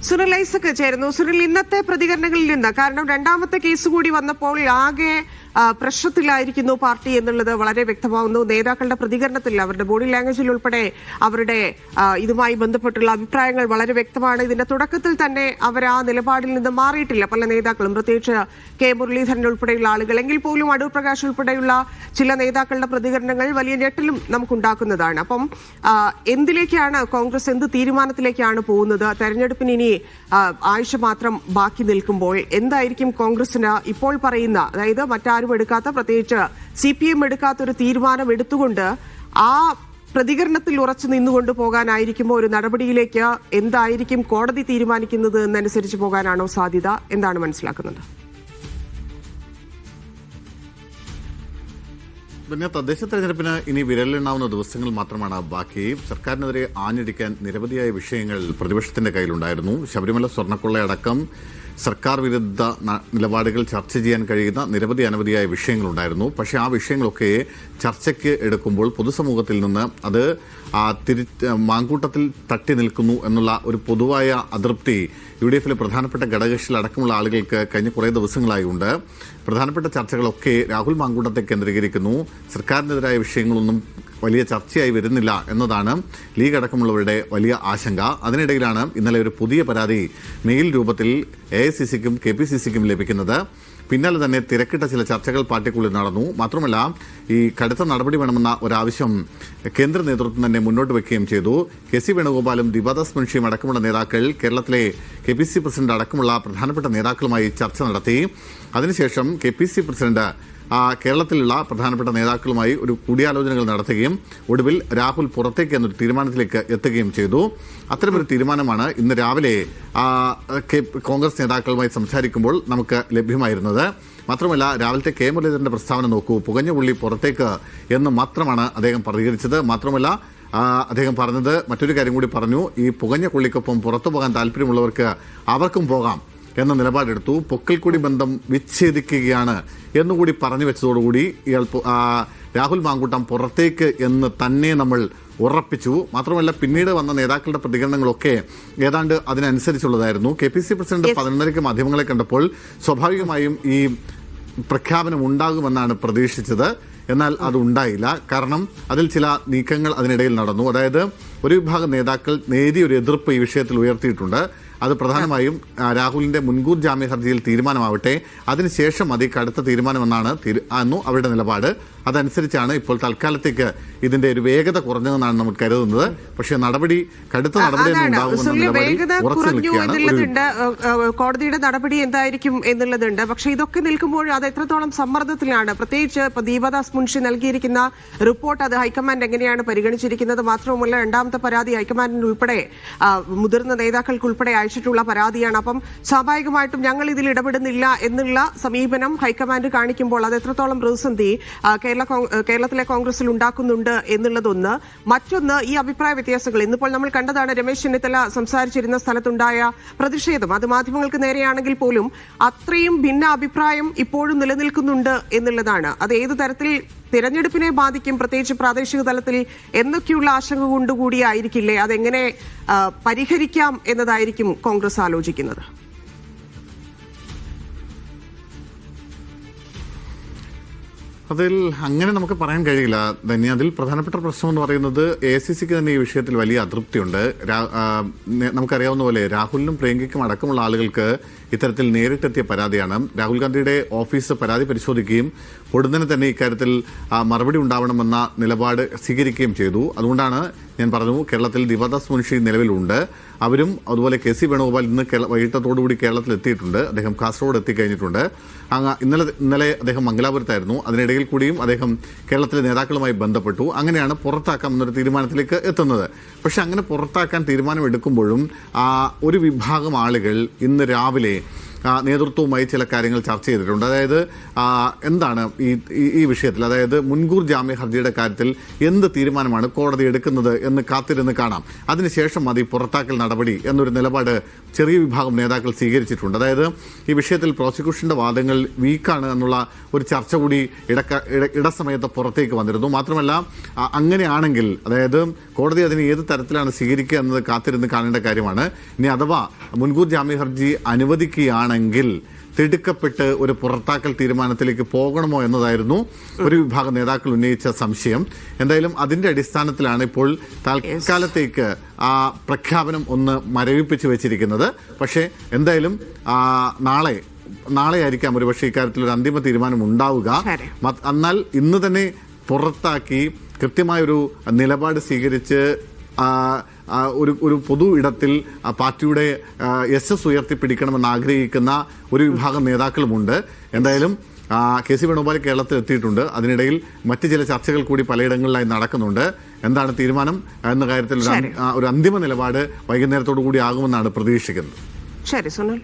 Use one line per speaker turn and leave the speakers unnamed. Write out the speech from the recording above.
സുനിൽ ഐസക് ചേരുന്നു. സുനിൽ, ഇന്നത്തെ പ്രതികരണങ്ങളിൽ നിന്ന്, കാരണം രണ്ടാമത്തെ കേസ് കൂടി വന്നപ്പോൾ ആകെ പ്രശ്നത്തിലായിരിക്കുന്നു പാർട്ടി എന്നുള്ളത് വളരെ വ്യക്തമാകുന്നു. നേതാക്കളുടെ പ്രതികരണത്തിൽ, അവരുടെ ബോഡി ലാംഗ്വേജിൽ ഉൾപ്പെടെ അവരുടെ ഇതുമായി ബന്ധപ്പെട്ടുള്ള അഭിപ്രായങ്ങൾ വളരെ വ്യക്തമാണ്. ഇതിന്റെ തുടക്കത്തിൽ തന്നെ അവർ ആ നിലപാടിൽ നിന്ന് മാറിയിട്ടില്ല പല നേതാക്കളും, പ്രത്യേകിച്ച് കെ മുരളീധരൻ ഉൾപ്പെടെയുള്ള ആളുകൾ. എങ്കിൽ പോലും അടൂർ പ്രകാശ് ഉൾപ്പെടെയുള്ള ചില നേതാക്കളുടെ പ്രതികരണങ്ങൾ വലിയ ഞെട്ടലും നമുക്കുണ്ടാക്കുന്നതാണ്. അപ്പം എന്തിലേക്കാണ് കോൺഗ്രസ്, എന്ത് തീരുമാനത്തിലേക്കാണ് പോകുന്നത്? തെരഞ്ഞെടുപ്പിന് ഇനി ആഴ്ച മാത്രം ബാക്കി നിൽക്കുമ്പോൾ എന്തായിരിക്കും കോൺഗ്രസിന് ഇപ്പോൾ പറയുന്ന, അതായത് മറ്റാരും എടുക്കാത്ത, പ്രത്യേകിച്ച് CPM എടുക്കാത്ത ഒരു തീരുമാനം എടുത്തുകൊണ്ട് ആ പ്രതികരണത്തിൽ ഉറച്ചു നിന്നുകൊണ്ട് പോകാനായിരിക്കുമോ ഒരു നടപടിയിലേക്ക്? എന്തായിരിക്കും കോടതി തീരുമാനിക്കുന്നത് എന്നനുസരിച്ച് പോകാനാണോ സാധ്യത? എന്താണ് മനസ്സിലാക്കുന്നത്?
പിന്നെ തദ്ദേശ തെരഞ്ഞെടുപ്പിന് ഇനി വിരലിലെണ്ണാവുന്ന ദിവസങ്ങൾ മാത്രമാണ് ബാക്കി. സർക്കാരിനെതിരെ ആഞ്ഞടിക്കാൻ നിരവധിയായ വിഷയങ്ങൾ പ്രതിപക്ഷത്തിന്റെ കയ്യിലുണ്ടായിരുന്നു. ശബരിമല സ്വർണ്ണക്കൊള്ളയടക്കം സർക്കാർ വിരുദ്ധ നിലപാടുകൾ ചർച്ച ചെയ്യാൻ കഴിയുന്ന അനവധിയായ വിഷയങ്ങളുണ്ടായിരുന്നു. പക്ഷേ ആ വിഷയങ്ങളൊക്കെ ചർച്ചയ്ക്ക് എടുക്കുമ്പോൾ പൊതുസമൂഹത്തിൽ നിന്ന് അത് മാങ്കൂട്ടത്തിൽ തട്ടി നിൽക്കുന്നു എന്നുള്ള ഒരു പൊതുവായ അതൃപ്തി UDFിലെ പ്രധാനപ്പെട്ട ഘടകകക്ഷികളടക്കമുള്ള ആളുകൾക്ക് കഴിഞ്ഞ കുറേ ദിവസങ്ങളായി ഉണ്ട്. പ്രധാനപ്പെട്ട ചർച്ചകളൊക്കെ രാഹുൽ മാങ്കൂട്ടത്തെ കേന്ദ്രീകരിക്കുന്നു. സർക്കാരിനെതിരായ വിഷയങ്ങളൊന്നും വലിയ ചർച്ചയായി വരുന്നില്ല എന്നതാണ് ലീഗ് അടക്കമുള്ളവരുടെ വലിയ ആശങ്ക. അതിനിടയിലാണ് ഇന്നലെ ഒരു പുതിയ പരാതി മെയിൽ രൂപത്തിൽ AICCക്കും KPCCക്കും ലഭിക്കുന്നത്. പിന്നാലെ തന്നെ തിരക്കിട്ട ചില ചർച്ചകൾ പാർട്ടിക്കുള്ളിൽ നടന്നു. മാത്രമല്ല, ഈ കടുത്ത നടപടി വേണമെന്ന ഒരാവശ്യം കേന്ദ്ര നേതൃത്വം തന്നെ മുന്നോട്ട് വയ്ക്കുകയും ചെയ്തു. KC വേണുഗോപാലും ദീപാദാസ് മുൻഷിയും അടക്കമുള്ള നേതാക്കൾ കേരളത്തിലെ KPCC പ്രസിഡന്റ് അടക്കമുള്ള പ്രധാനപ്പെട്ട നേതാക്കളുമായി ചർച്ച നടത്തി. അതിനുശേഷം KPCC പ്രസിഡന്റ് കേരളത്തിലുള്ള പ്രധാനപ്പെട്ട നേതാക്കളുമായി ഒരു കൂടിയാലോചനകൾ നടത്തുകയും ഒടുവിൽ രാഹുൽ പുറത്തേക്ക് എന്നൊരു തീരുമാനത്തിലേക്ക് എത്തുകയും ചെയ്തു. അത്തരമൊരു തീരുമാനമാണ് ഇന്ന് രാവിലെ കോൺഗ്രസ് നേതാക്കളുമായി സംസാരിക്കുമ്പോൾ നമുക്ക് ലഭ്യമായിരുന്നത്. മാത്രമല്ല, രാവിലത്തെ കെ മുരളീധരന്റെ പ്രസ്താവന നോക്കൂ, പുകഞ്ഞ പുള്ളി പുറത്തേക്ക് എന്ന് മാത്രമാണ് അദ്ദേഹം പ്രതികരിച്ചത്. മാത്രമല്ല, അദ്ദേഹം പറഞ്ഞത് മറ്റൊരു കാര്യം കൂടി പറഞ്ഞു, ഈ പുകഞ്ഞ കൊള്ളിക്കൊപ്പം പുറത്തു പോകാൻ താല്പര്യമുള്ളവർക്ക് അവർക്കും പോകാം എന്ന നിലപാടെടുത്തു. പൊക്കൽക്കൊടി ബന്ധം വിച്ഛേദിക്കുകയാണ് എന്നുകൂടി പറഞ്ഞു വെച്ചതോടുകൂടി രാഹുൽ മാങ്കൂട്ടം പുറത്തേക്ക് എന്ന് തന്നെ നമ്മൾ ഉറപ്പിച്ചു. മാത്രമല്ല, പിന്നീട് വന്ന നേതാക്കളുടെ പ്രതികരണങ്ങളൊക്കെ ഏതാണ്ട് അതിനനുസരിച്ചുള്ളതായിരുന്നു. KPCC പ്രസിഡന്റ് 11:30 മാധ്യമങ്ങളെ കണ്ടപ്പോൾ സ്വാഭാവികമായും ഈ പ്രഖ്യാപനം ഉണ്ടാകുമെന്നാണ് പ്രതീക്ഷിച്ചത്. എന്നാൽ അത് ഉണ്ടായില്ല. കാരണം അതിൽ ചില നീക്കങ്ങൾ അതിനിടയിൽ നടന്നു. അതായത് ഒരു വിഭാഗം നേതാക്കൾ നേരിയൊരു എതിർപ്പ് ഈ വിഷയത്തിൽ ഉയർത്തിയിട്ടുണ്ട്. അത് പ്രധാനമായും രാഹുലിന്റെ മുൻകൂർ ജാമ്യ ഹർജിയിൽ തീരുമാനമാവട്ടെ, അതിനുശേഷം മതി കടുത്ത തീരുമാനമെന്നാണ് അവരുടെ നിലപാട്. അതനുസരിച്ചാണ് ഇപ്പോൾ തൽക്കാലത്തേക്ക് ഇതിന്റെ ഒരു വേഗത കുറഞ്ഞതെന്നാണ് നമ്മൾ കരുതുന്നത്. പക്ഷേ കടുത്ത നടപടി
കോടതിയുടെ നടപടി എന്തായിരിക്കും എന്നുള്ളതുണ്ട്. പക്ഷേ ഇതൊക്കെ നിൽക്കുമ്പോൾ അത് എത്രത്തോളം സമ്മർദ്ദത്തിലാണ്? പ്രത്യേകിച്ച് ഇപ്പൊ ദീപദാസ് മുൻഷി നൽകിയിരിക്കുന്ന റിപ്പോർട്ട്, അത് ഹൈക്കമാൻഡ് എങ്ങനെയാണ് പരിഗണിച്ചിരിക്കുന്നത്? മാത്രവുമല്ല, രണ്ടാമത്തെ പരാതി ഹൈക്കമാൻഡിന് ഉൾപ്പെടെ മുതിർന്ന നേതാക്കൾക്ക് ഉൾപ്പെടെ അയച്ചിട്ടുള്ള പരാതിയാണ്. അപ്പം സ്വാഭാവികമായിട്ടും ഞങ്ങൾ ഇതിൽ ഇടപെടുന്നില്ല എന്നുള്ള സമീപനം ഹൈക്കമാൻഡ് കാണിക്കുമ്പോൾ അത് എത്രത്തോളം പ്രതിസന്ധി കേരളത്തിലെ കോൺഗ്രസിൽ ഉണ്ടാക്കുന്നുണ്ട് എന്നുള്ളതൊന്ന്. മറ്റൊന്ന്, ഈ അഭിപ്രായ വ്യത്യാസങ്ങൾ ഇന്നിപ്പോൾ നമ്മൾ കണ്ടതാണ്. രമേശ് ചെന്നിത്തല സംസാരിച്ചിരുന്ന സ്ഥലത്തുണ്ടായ പ്രതിഷേധം, അത് മാധ്യമങ്ങൾക്ക് നേരെയാണെങ്കിൽ പോലും അത്രയും ഭിന്ന അഭിപ്രായം ഇപ്പോഴും നിലനിൽക്കുന്നുണ്ട് എന്നുള്ളതാണ്. അത് ഏത് തരത്തിൽ തിരഞ്ഞെടുപ്പിനെ ബാധിക്കും, പ്രത്യേകിച്ച് പ്രാദേശിക തലത്തിൽ എന്നൊക്കെയുള്ള ആശങ്ക കൊണ്ടുകൂടിയായിരിക്കില്ലേ അതെങ്ങനെ പരിഹരിക്കാം എന്നതായിരിക്കും കോൺഗ്രസ് ആലോചിക്കുന്നത്?
അതിൽ അങ്ങനെ നമുക്ക് പറയാൻ കഴിയില്ല തന്നെ. അതിൽ പ്രധാനപ്പെട്ട പ്രശ്നം എന്ന് പറയുന്നത് AICCക്ക് തന്നെ ഈ വിഷയത്തിൽ വലിയ അതൃപ്തിയുണ്ട്. നമുക്കറിയാവുന്ന പോലെ രാഹുലിനും പ്രിയങ്കയ്ക്കും അടക്കമുള്ള ആളുകൾക്ക് ഇത്തരത്തിൽ നേരിട്ടെത്തിയ പരാതിയാണ്. രാഹുൽ ഗാന്ധിയുടെ ഓഫീസ് പരാതി പരിശോധിക്കുകയും ഉടനെ തന്നെ ഇക്കാര്യത്തിൽ മറുപടി ഉണ്ടാവണമെന്ന നിലപാട് സ്വീകരിക്കുകയും ചെയ്തു. അതുകൊണ്ടാണ് ഞാൻ പറഞ്ഞു, കേരളത്തിൽ ദീപദാസ് മുൻഷി നിലവിലുണ്ട്. അവരും അതുപോലെ KC വേണുഗോപാൽ ഇന്ന് വൈകിട്ടത്തോടുകൂടി കേരളത്തിൽ എത്തിയിട്ടുണ്ട്. അദ്ദേഹം കാസർഗോഡ് എത്തിക്കഴിഞ്ഞിട്ടുണ്ട്. ഇന്നലെ അദ്ദേഹം മംഗലാപുരത്തായിരുന്നു. അതിനിടയിൽ കൂടിയും അദ്ദേഹം കേരളത്തിലെ നേതാക്കളുമായി ബന്ധപ്പെട്ടു. അങ്ങനെയാണ് പുറത്താക്കാം എന്നൊരു തീരുമാനത്തിലേക്ക് എത്തുന്നത്. പക്ഷെ അങ്ങനെ പുറത്താക്കാൻ തീരുമാനമെടുക്കുമ്പോഴും ഒരു വിഭാഗം ആളുകൾ ഇന്ന് രാവിലെ നേതൃത്വവുമായി ചില കാര്യങ്ങൾ ചർച്ച ചെയ്തിട്ടുണ്ട്. അതായത് എന്താണ് ഈ വിഷയത്തിൽ, അതായത് മുൻകൂർ ജാമ്യ ഹർജിയുടെ കാര്യത്തിൽ എന്ത് തീരുമാനമാണ് കോടതി എടുക്കുന്നത് എന്ന് കാത്തിരുന്ന് കാണാം, അതിനുശേഷം മതി പുറത്താക്കൽ നടപടി എന്നൊരു നിലപാട് ചെറിയ വിഭാഗം നേതാക്കൾ സ്വീകരിച്ചിട്ടുണ്ട്. അതായത് ഈ വിഷയത്തിൽ പ്രോസിക്യൂഷന്റെ വാദങ്ങൾ വീക്കാണ് എന്നുള്ള ഒരു ചർച്ച കൂടി ഇടസമയത്ത് പുറത്തേക്ക് വന്നിരുന്നു. മാത്രമല്ല അങ്ങനെയാണെങ്കിൽ, അതായത് കോടതി അതിന് ഏത് തരത്തിലാണ് സ്വീകരിക്കുക എന്നത് കാത്തിരുന്ന് കാണേണ്ട കാര്യമാണ്. ഇനി അഥവാ മുൻകൂർ ജാമ്യ ഹർജി അനുവദിക്കുകയാണെങ്കിൽ തിടുക്കപ്പെട്ട് ഒരു പുറത്താക്കൽ തീരുമാനത്തിലേക്ക് പോകണമോ എന്നതായിരുന്നു ഒരു വിഭാഗം നേതാക്കൾ ഉന്നയിച്ച സംശയം. എന്തായാലും അതിന്റെ അടിസ്ഥാനത്തിലാണ് ഇപ്പോൾ തൽക്കാലത്തേക്ക് ആ പ്രഖ്യാപനം ഒന്ന് മരവിപ്പിച്ച് വെച്ചിരിക്കുന്നത്. പക്ഷേ എന്തായാലും നാളെ ആയിരിക്കാം ഒരുപക്ഷെ ഇക്കാര്യത്തിൽ ഒരു അന്തിമ തീരുമാനം ഉണ്ടാവുക. എന്നാൽ ഇന്ന് തന്നെ പുറത്താക്കി കൃത്യമായൊരു നിലപാട് സ്വീകരിച്ച് ഒരു പൊതു ഇടത്തിൽ പാർട്ടിയുടെ യശസ് ഉയർത്തിപ്പിടിക്കണമെന്ന് ആഗ്രഹിക്കുന്ന ഒരു വിഭാഗം നേതാക്കളുമുണ്ട്. എന്തായാലും കെ.സി. വേണുഗോപാൽ കേരളത്തിൽ എത്തിയിട്ടുണ്ട്. അതിനിടയിൽ മറ്റ് ചില ചർച്ചകൾ കൂടി പലയിടങ്ങളിലായി നടക്കുന്നുണ്ട്. എന്താണ് തീരുമാനം എന്ന കാര്യത്തിൽ ഒരു അന്തിമ നിലപാട് വൈകുന്നേരത്തോടു കൂടി ആകുമെന്നാണ് പ്രതീക്ഷിക്കുന്നത്.
ശരി സുനിൽ.